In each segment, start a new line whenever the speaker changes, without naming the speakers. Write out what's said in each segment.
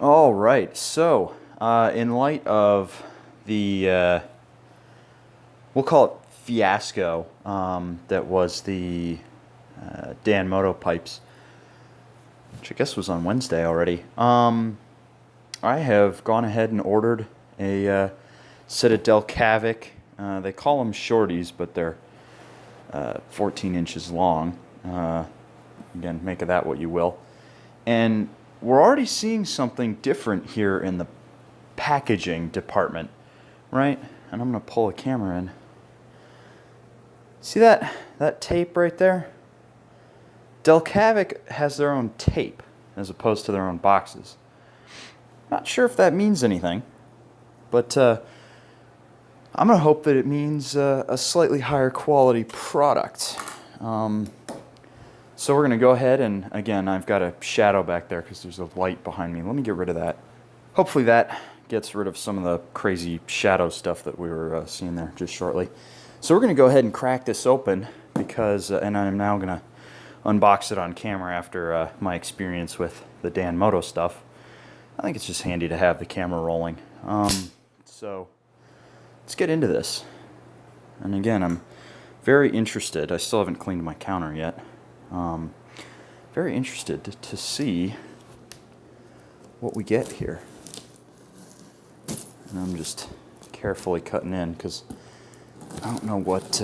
All right, so in light of the, we'll call it fiasco, that was the Dan Moto pipes, which I guess was on Wednesday already, I have gone ahead and ordered a set of Delkevic. They call them shorties, but they're 14 inches long. Again, make of that what you will. And we're already seeing something different here in the packaging department, right? And I'm going to pull a camera in. See that tape right there? Delkevic has their own tape as opposed to their own boxes. Not sure if that means anything, but I'm going to hope that it means a slightly higher quality product. So we're going to go ahead and, again, I've got a shadow back there because there's a light behind me. Let me get rid of that. Hopefully that gets rid of some of the crazy shadow stuff that we were seeing there just shortly. So we're going to go ahead and crack this open because, and I'm now going to unbox it on camera after my experience with the Dan Moto stuff. I think it's just handy to have the camera rolling. So let's get into this. And again, I'm very interested. I still haven't cleaned my counter yet. Very interested to see what we get here. And I'm just carefully cutting in because I don't know what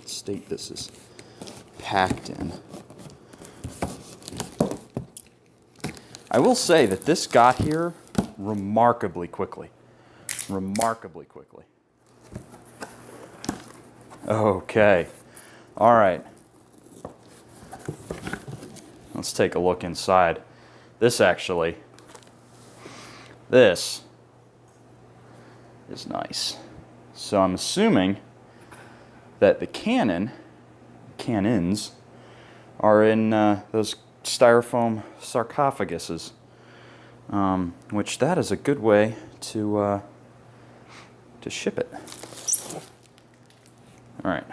state this is packed in. I will say that this got here remarkably quickly. Remarkably quickly. Okay. All right. Let's take a look inside. This is nice. So I'm assuming that the cannons are in those styrofoam sarcophaguses, which that is a good way to ship it. All right,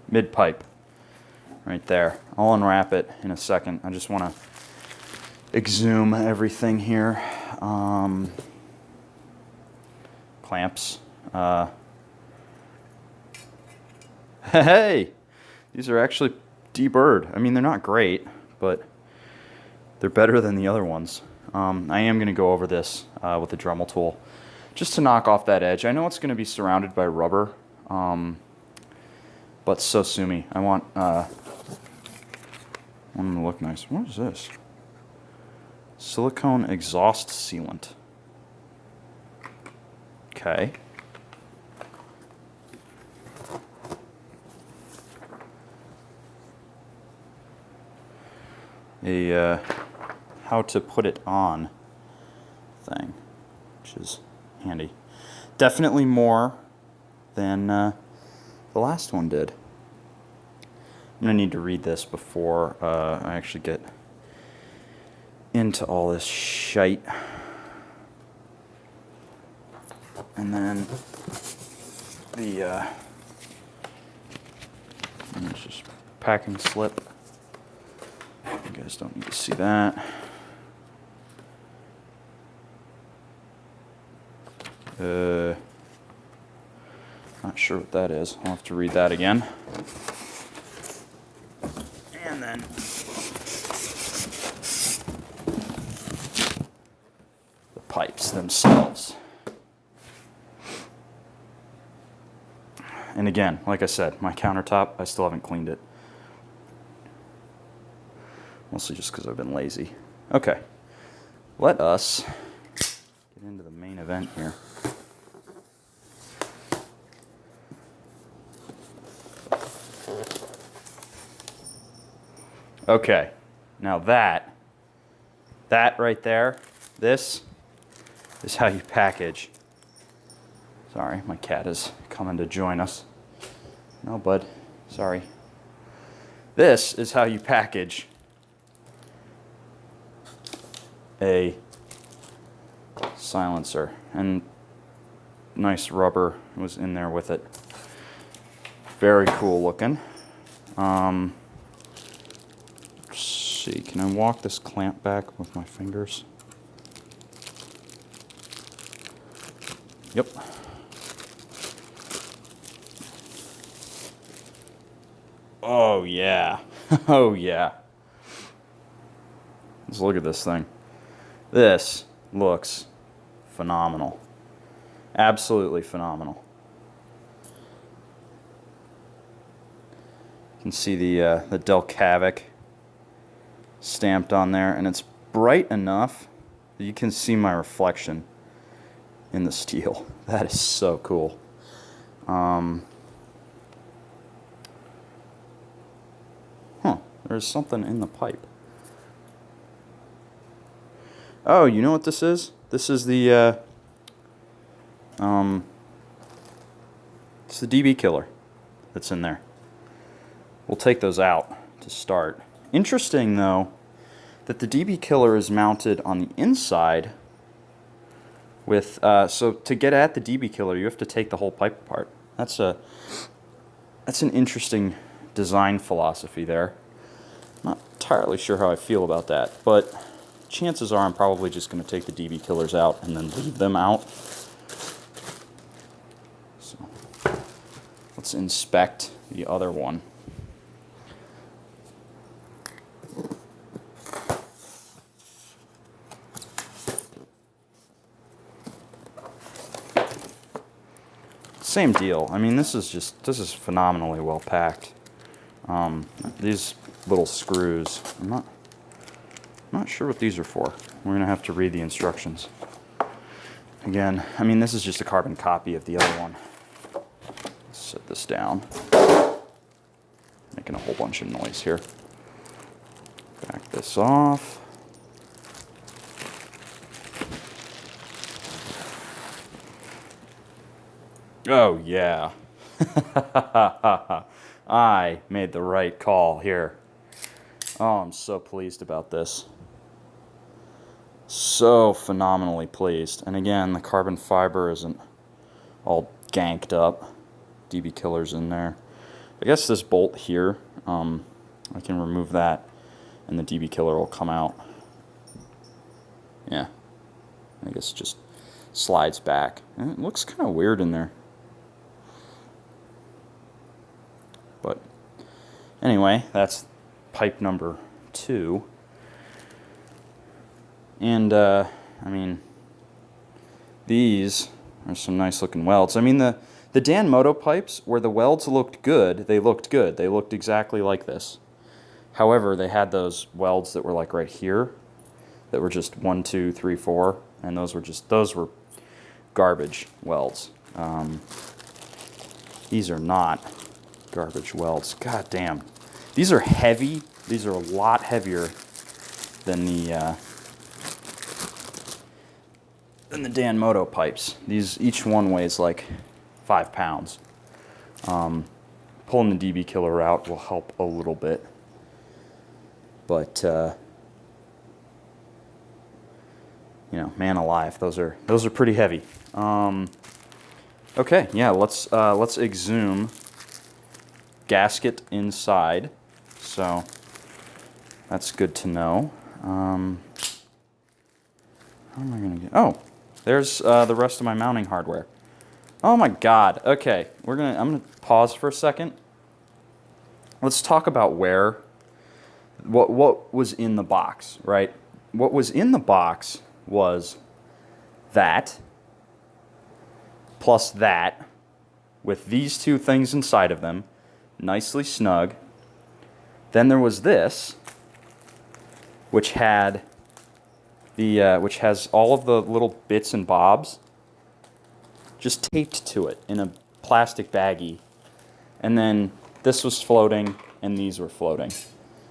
mid pipe. Right there. I'll unwrap it in a second. I just want to exhume everything here. Clamps. Hey! These are actually deburred. I mean, they're not great, but they're better than the other ones. I am going to go over this with a Dremel tool just to knock off that edge. I know it's going to be surrounded by rubber, but so sue me. I want them to look nice. What is this? Silicone exhaust sealant. Okay. A how to put it on thing, which is handy. Definitely more than the last one did. I'm going to need to read this before I actually get into all this shite. And then the it's just packing slip. You guys don't need to see that. Not sure what that is. I'll have to read that again. And then the pipes themselves. And again, like I said, my countertop, I still haven't cleaned it. Mostly just because I've been lazy. Okay, let us get into the main event here. Okay, now that right there, this is how you package. Sorry, my cat is coming to join us. No, bud, sorry. This is how you package a silencer, and nice rubber was in there with it. Very cool looking. Let's see, can I walk this clamp back with my fingers? Yep. Oh, yeah. Oh, yeah. Let's look at this thing. This looks phenomenal. Absolutely phenomenal. You can see the Delkevic stamped on there, and it's bright enough that you can see my reflection in the steel. That is so cool. There's something in the pipe. Oh, you know what this is? This is the it's the DB killer that's in there. We'll take those out to start. Interesting, though, that the DB killer is mounted on the inside with, so to get at the DB killer, you have to take the whole pipe apart. That's an interesting design philosophy there. Not entirely sure how I feel about that, but chances are I'm probably just going to take the DB killers out and then leave them out. So let's inspect the other one. Same deal. I mean, this is phenomenally well packed. These little screws, I'm not sure what these are for. We're gonna have to read the instructions. Again, I mean, this is just a carbon copy of the other one. Let's set this down. Making a whole bunch of noise here. Back this off. Oh, yeah. I made the right call here. Oh, I'm so pleased about this. So phenomenally pleased. And again, the carbon fiber isn't all ganked up. DB killer's in there. I guess this bolt here, I can remove that and the DB killer will come out. Yeah. I guess it just slides back. And it looks kind of weird in there. But anyway, that's pipe number 2. And, I mean, these are some nice looking welds. I mean, the Dan Moto pipes, where the welds looked good, they looked good. They looked exactly like this. However, they had those welds that were like right here, that were just 1, 2, 3, 4, and those were garbage welds. These are not garbage welds. God damn. These are heavy. These are a lot heavier than the Dan Moto pipes. These, each one weighs like 5 pounds. Pulling the DB killer out will help a little bit. But you know, man alive, those are pretty heavy. Okay, yeah, let's exhume gasket inside. So that's good to know. How am I gonna get? Oh, there's the rest of my mounting hardware. Oh my God. Okay, I'm gonna pause for a second. Let's talk about what was in the box, right? What was in the box was that plus that with these two things inside of them, nicely snug. Then there was this, which had which has all of the little bits and bobs just taped to it in a plastic baggie. And then this was floating and these were floating.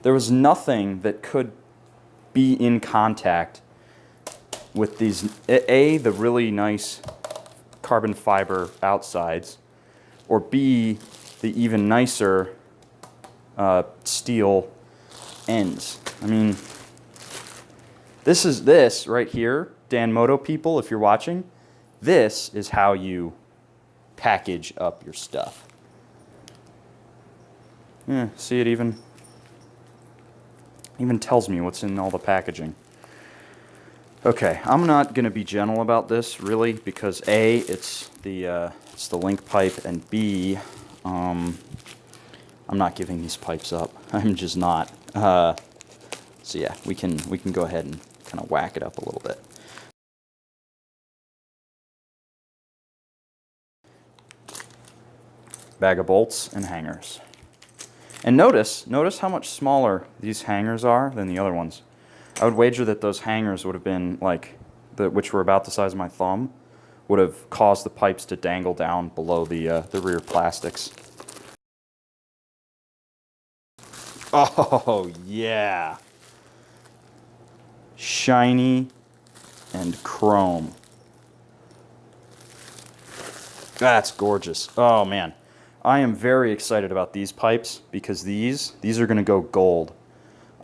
There was nothing that could be in contact with these, the really nice carbon fiber outsides, or B, the even nicer steel ends. I mean, this right here, Dan Moto people, if you're watching, this is how you package up your stuff. Yeah, see, it even tells me what's in all the packaging. Okay, I'm not gonna be gentle about this really because A, it's the link pipe, and B, I'm not giving these pipes up. I'm just not. So yeah, we can go ahead and kind of whack it up a little bit. Bag of bolts and hangers. And notice how much smaller these hangers are than the other ones. I would wager that those hangers would have been like, which were about the size of my thumb, would have caused the pipes to dangle down below the rear plastics. Oh yeah, shiny and chrome. That's gorgeous. Oh man, I am very excited about these pipes because these are going to go gold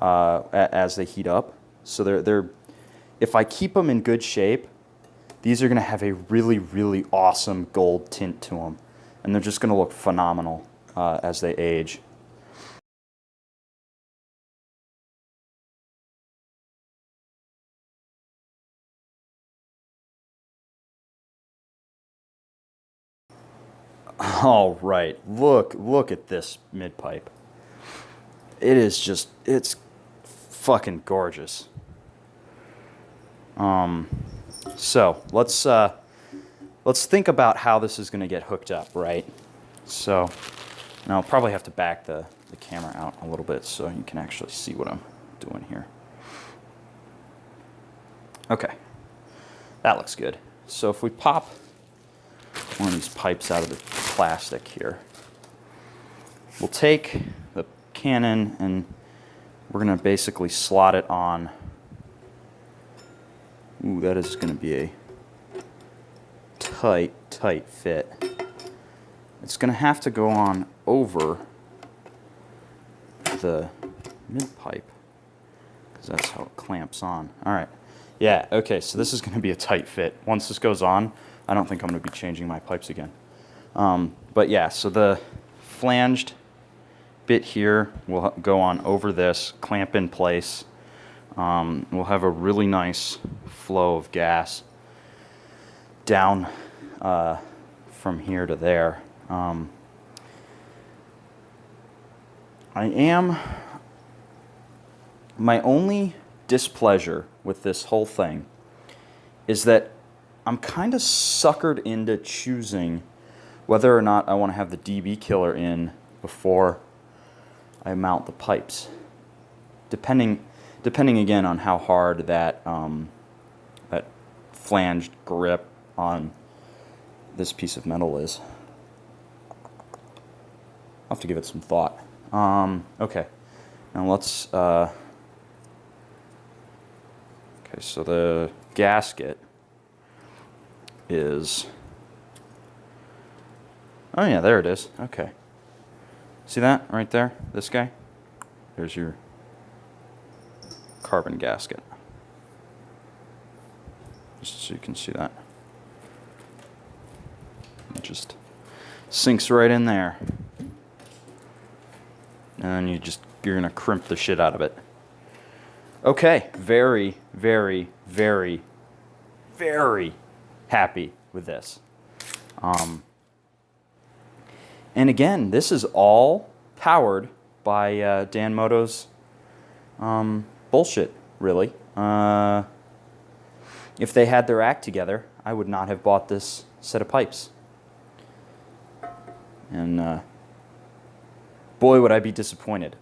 as they heat up. So they're if I keep them in good shape, these are going to have a really awesome gold tint to them, and they're just going to look phenomenal as they age. All right, look at this mid pipe. It is just, it's fucking gorgeous. So let's think about how this is going to get hooked up, right? So now I'll probably have to back the camera out a little bit so you can actually see what I'm doing here. Okay, that looks good. So if we pop one of these pipes out of the plastic here, we'll take the cannon and we're going to basically slot it on. Ooh, that is going to be a tight fit. It's going to have to go on over the mid pipe because that's how it clamps on. All right. Yeah, okay, so this is going to be a tight fit. Once this goes on, I don't think I'm going to be changing my pipes again. But yeah, so the flanged bit here will go on over this, clamp in place. We'll have a really nice flow of gas down from here to there. My only displeasure with this whole thing is that I'm kind of suckered into choosing whether or not I want to have the DB killer in before I mount the pipes, depending again on how hard that that flanged grip on this piece of metal is. I'll have to give it some thought. Okay, now let's. Okay, so the gasket is. Oh yeah, there it is. Okay. See that right there? This guy? There's your carbon gasket. Just so you can see that. It just sinks right in there. And then you're gonna crimp the shit out of it. Okay, very happy with this. And again, this is all powered by Dan Moto's bullshit, really. If they had their act together, I would not have bought this set of pipes. And boy, would I be disappointed.